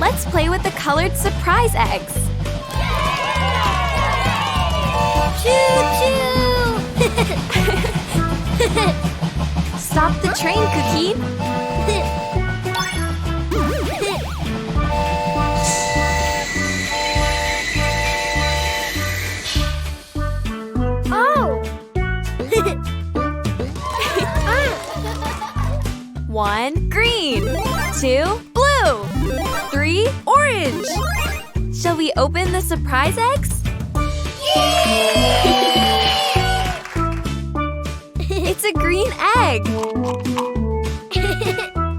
Let's play with the colored surprise eggs. Choo-choo! Stop the train, Cuquin. Oh! 1, green. 2, blue. 3, orange. Shall we open the surprise eggs? It's a green egg.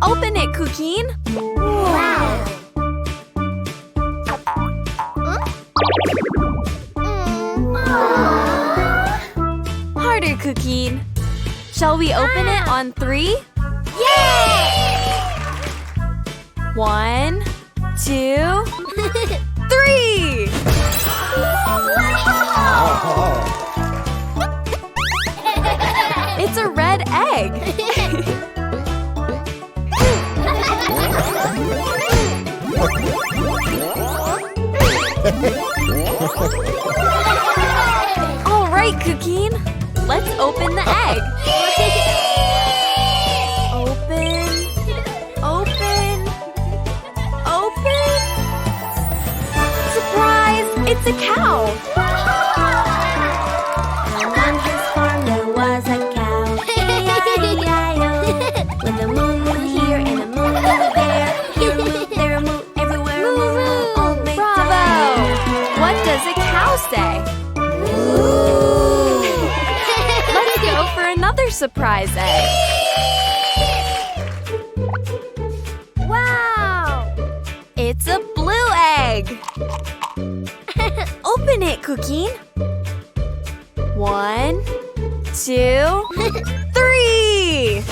Open it, Cuquin. Wow! Harder, Cuquin. Shall we open it on 3? Yay! 1, 2, 3! It's a red egg. All right, Cuquin. Let's open the egg. Open. Surprise! It's a cow. And on his farm there was a cow. E-I-E-I-O. With a moo-moo here and a moo-moo there. Here a moo, there a moo, everywhere a moo-moo. Old Bravo! MacDonald. What does a cow say? Let's go for another surprise egg. Wow! It's a blue egg. Open it, Cuquin. 1, 2, 3.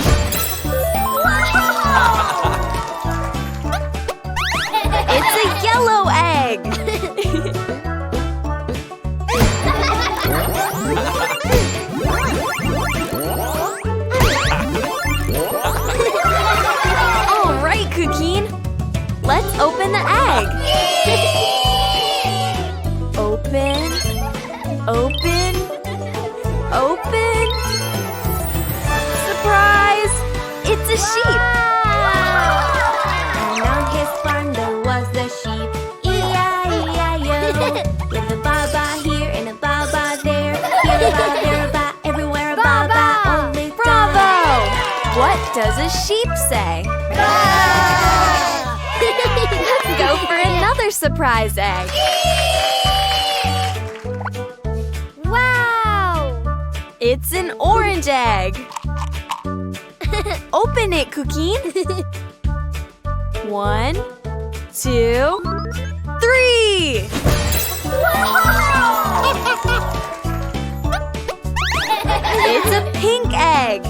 It's a yellow egg. All right, Cuquin. Let's open the egg. Open. Surprise! It's a sheep. And on his farm there was a sheep. E-I-E-I-O. With a ba-ba here and a ba-ba there. Here a ba, there a ba, everywhere a ba-ba. Old Bravo! MacDonald. What does a sheep say? Let's go for another surprise egg. Wow! It's an orange egg. Open it, Cuquin. 1, 2, 3. It's a pink egg.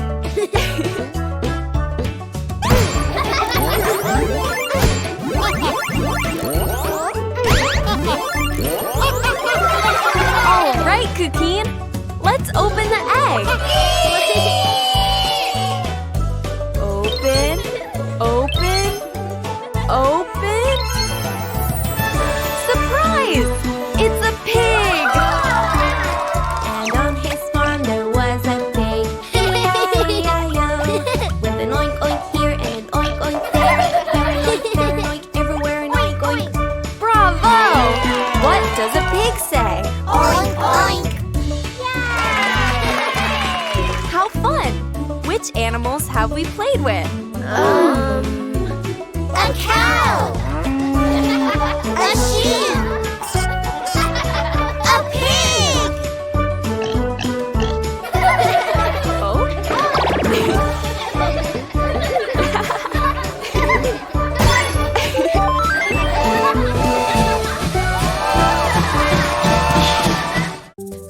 All right, Cuquin. Let's open the egg. Open. Surprise! It's a pig. And on his farm there was a pig. E-I-E-I-O. With an oink oink here and an oink oink there. Here an oink, there an oink, everywhere an oink oink. Bravo! What does a pig say? Oink oink. How fun! Which animals have we played with? A cow. A sheep. A pig. Oh?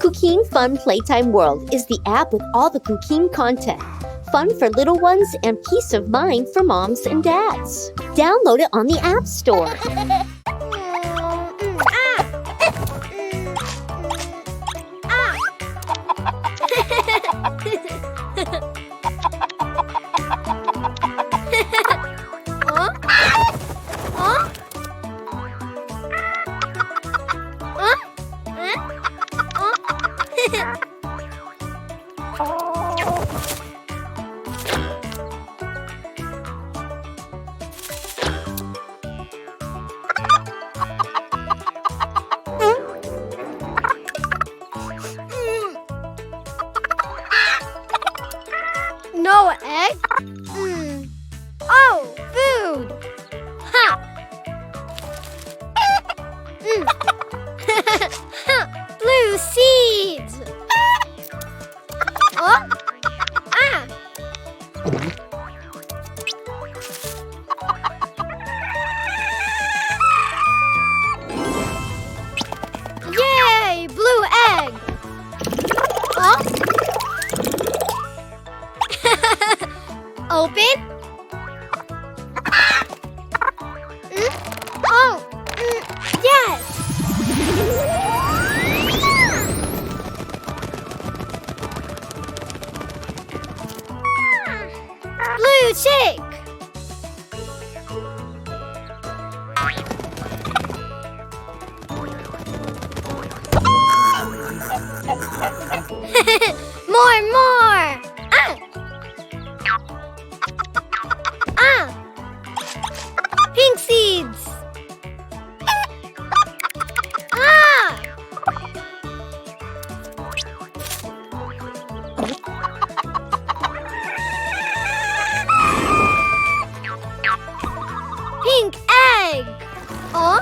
Cuquin Fun Playtime World is the app with all the Cuquin content. Fun for little ones and peace of mind for moms and dads. Download it on the App Store. No egg? Oh, food! Ha! Blue seeds! Oh? Ah! Yay! Blue egg! Oh? Open? Oh! Yes! Blue chick! More! Ah! Ah! Pink seeds! Ah! Pink egg! Oh?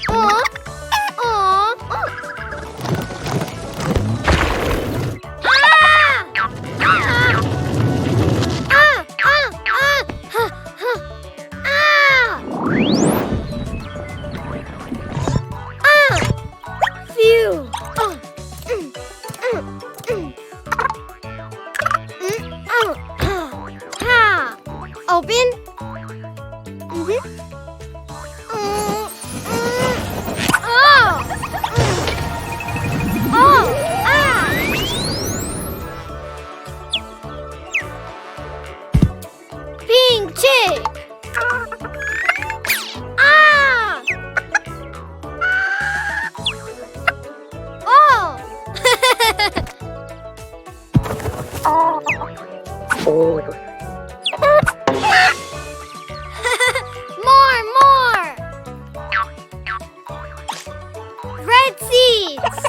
Oh? Oh? Open? Pink chick! Ah! Oh! More! Red seeds!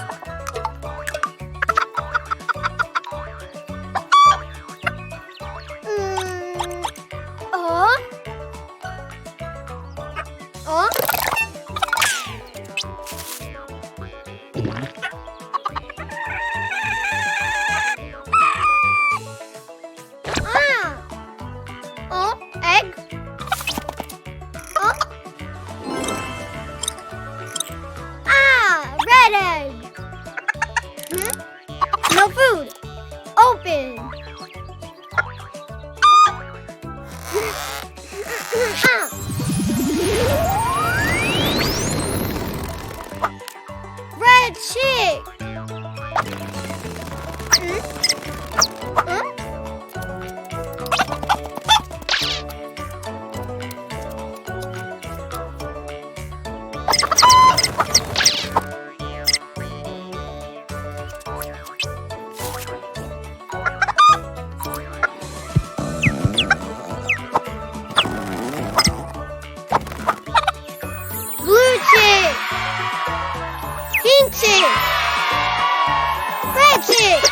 Oh? Oh? Ah! Oh, egg? Oh? Ah, red egg! No food! Open! Ah! Red chick! Blue chick! Pink chick! Red chick!